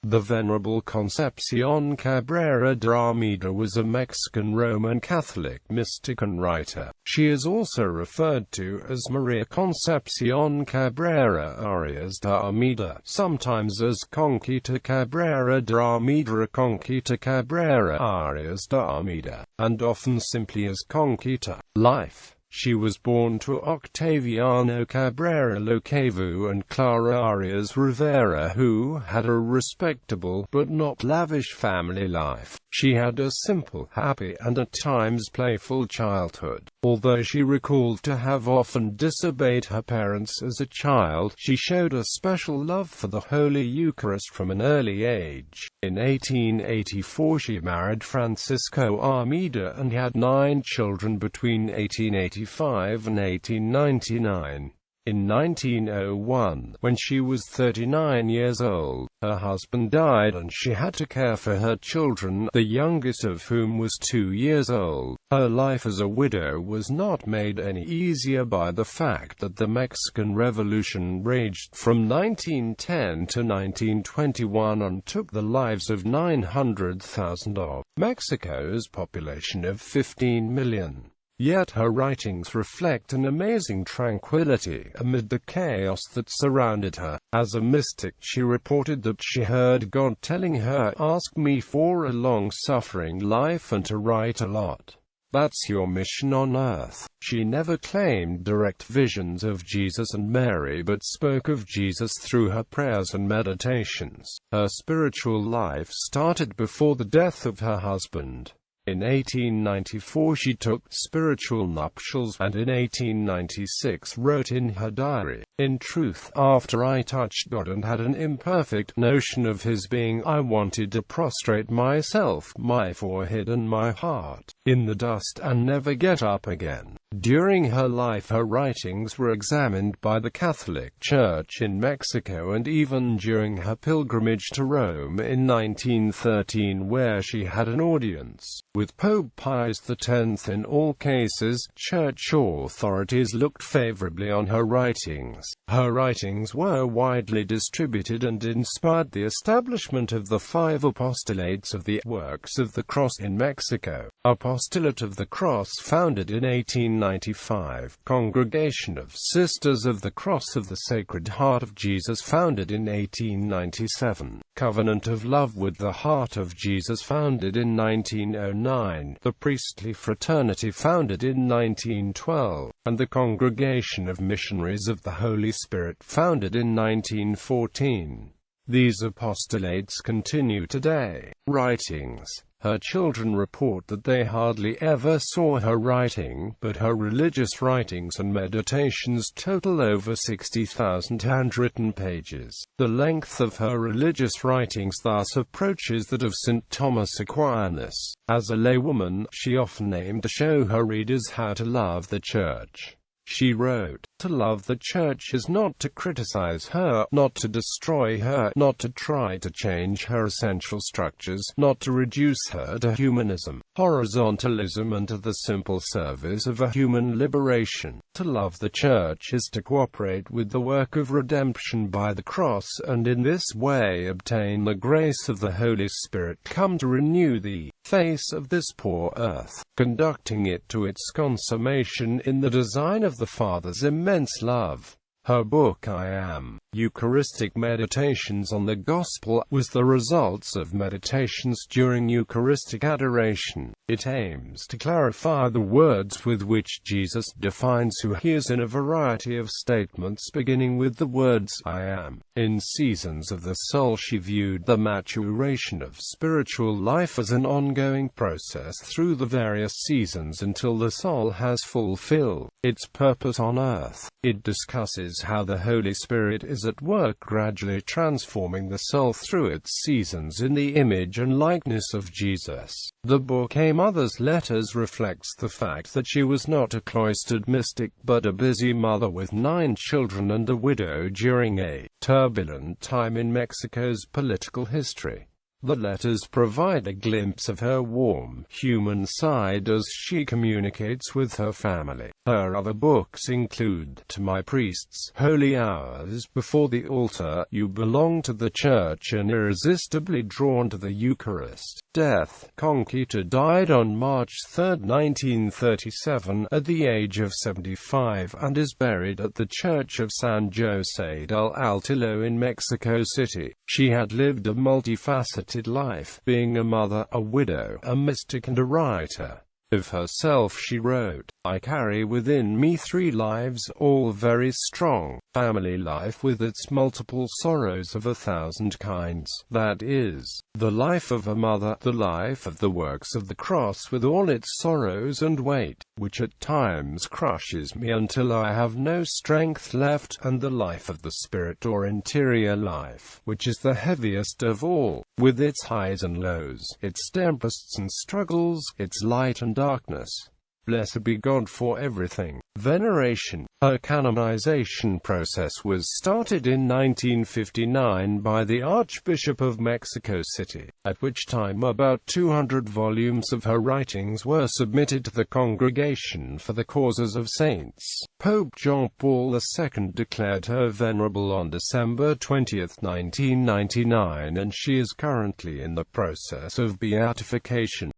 The Venerable Concepción Cabrera de Armida was a Mexican Roman Catholic mystic and writer. She is also referred to as María Concepción Cabrera Arias de Armida, sometimes as Conchita Cabrera de Armida or Conchita Cabrera Arias de Armida, and often simply as Conchita. Life. She was born to Octaviano Cabrera Locavu and Clara Arias Rivera, who had a respectable, but not lavish family life. She had a simple, happy, and at times playful childhood. Although she recalled to have often disobeyed her parents as a child, she showed a special love for the Holy Eucharist from an early age. In 1884 she married Francisco Armida and had 9 children between 1885 and 1899. In 1901, when she was 39 years old, her husband died and she had to care for her children, the youngest of whom was 2 years old. Her life as a widow was not made any easier by the fact that the Mexican Revolution raged from 1910 to 1921 and took the lives of 900,000 of Mexico's population of 15 million. Yet her writings reflect an amazing tranquility amid the chaos that surrounded her. As a mystic, she reported that she heard God telling her, "Ask me for a long-suffering life and to write a lot. That's your mission on earth." She never claimed direct visions of Jesus and Mary but spoke of Jesus through her prayers and meditations. Her spiritual life started before the death of her husband. In 1894 she took spiritual nuptials, and in 1896 wrote in her diary, "In truth, after I touched God and had an imperfect notion of His being, I wanted to prostrate myself, my forehead and my heart, in the dust and never get up again." During her life her writings were examined by the Catholic Church in Mexico and even during her pilgrimage to Rome in 1913, where she had an audience with Pope Pius X. In all cases, church authorities looked favorably on her writings. Her writings were widely distributed and inspired the establishment of the 5 apostolates of the Works of the Cross in Mexico. Apostolate of the Cross, founded in 1895, Congregation of Sisters of the Cross of the Sacred Heart of Jesus, founded in 1897, Covenant of Love with the Heart of Jesus, founded in 1909, the Priestly Fraternity, founded in 1912, and the Congregation of Missionaries of the Holy Spirit, founded in 1914. These apostolates continue today. Writings. Her children report that they hardly ever saw her writing, but her religious writings and meditations total over 60,000 handwritten pages. The length of her religious writings thus approaches that of St. Thomas Aquinas. As a laywoman, she often aimed to show her readers how to love the Church. She wrote, "To love the Church is not to criticize her, not to destroy her, not to try to change her essential structures, not to reduce her to humanism, horizontalism and to the simple service of a human liberation. To love the Church is to cooperate with the work of redemption by the cross, and in this way obtain the grace of the Holy Spirit come to renew the face of this poor earth, conducting it to its consummation in the design of the Father's immense love." Her book I Am, Eucharistic Meditations on the Gospel, was the results of meditations during Eucharistic adoration. It aims to clarify the words with which Jesus defines who He is in a variety of statements, beginning with the words, "I am." In Seasons of the Soul she viewed the maturation of spiritual life as an ongoing process through the various seasons until the soul has fulfilled its purpose on earth. It discusses how the Holy Spirit is at work gradually transforming the soul through its seasons in the image and likeness of Jesus. The book A Mother's Letters reflects the fact that she was not a cloistered mystic but a busy mother with 9 children and a widow during a turbulent time in Mexico's political history. The letters provide a glimpse of her warm, human side as she communicates with her family. Her other books include To My Priests, Holy Hours Before the Altar, You Belong to the Church and Irresistibly Drawn to the Eucharist. Death. Conchita died on March 3, 1937, at the age of 75, and is buried at the Church of San Jose del Altillo in Mexico City. She had lived a multifaceted life, being a mother, a widow, a mystic and a writer. Of herself she wrote, I carry within me 3 lives, all very strong. Family life with its multiple sorrows of 1,000 kinds, that is, the life of a mother, the life of the works of the cross with all its sorrows and weight, which at times crushes me until I have no strength left, and the life of the spirit or interior life, which is the heaviest of all, with its highs and lows, its tempests and struggles, its light and darkness. Blessed be God for everything. Veneration. Her canonization process was started in 1959 by the Archbishop of Mexico City, at which time about 200 volumes of her writings were submitted to the Congregation for the Causes of Saints. Pope John Paul II declared her venerable on December 20, 1999, and she is currently in the process of beatification.